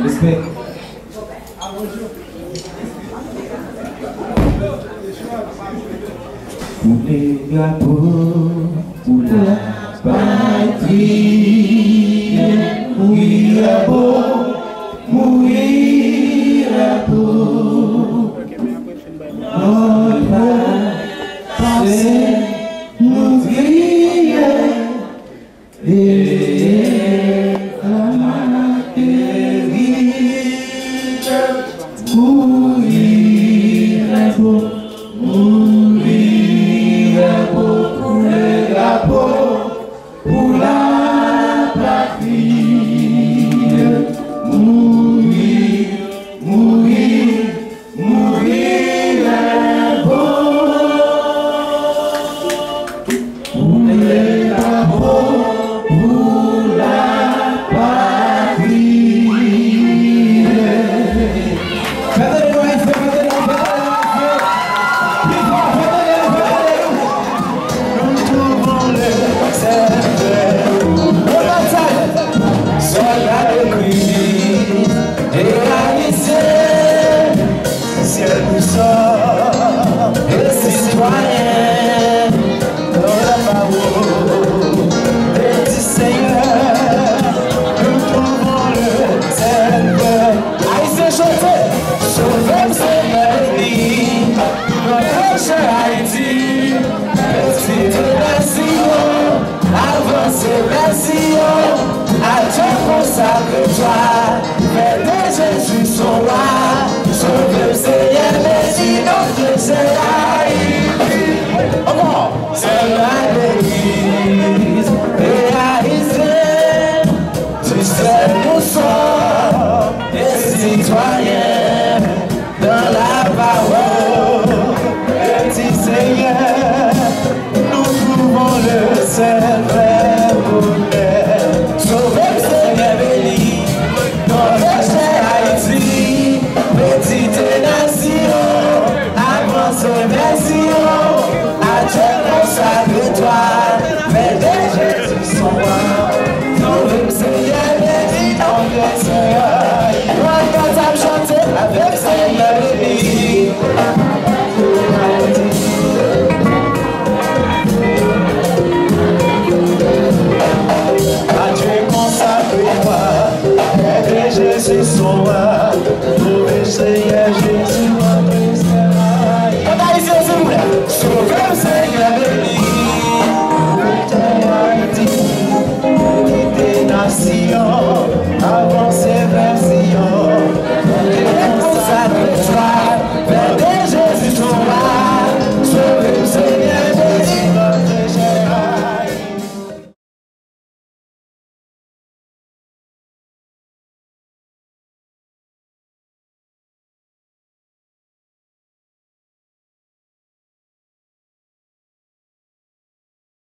Respect. Pour les drapeaux, pour la patrie, mourir à beau, mourir à beau. Notre passé nous grille et mourir à beau, mourir à beau, pour le drapeau, pour la patrie. Mourir, mourir, mourir à beau, pour le drapeau, pour la patrie. Jésus son roi, sauve le Seigneur, mais sinon je serai. Encore, c'est la l'église réalisée. Tu sais, nous sommes des citoyens dans la parole. Petit Seigneur, nous pouvons le servir pour l'aide. Sauver le Seigneur béni. Petite nation, avance nation, à Dieu consacre-toi, mais de Jésus son roi, sauve le Seigneur, béni ton Dieu Seigneur. Quand t'as chanté, pessoa, talvez tenha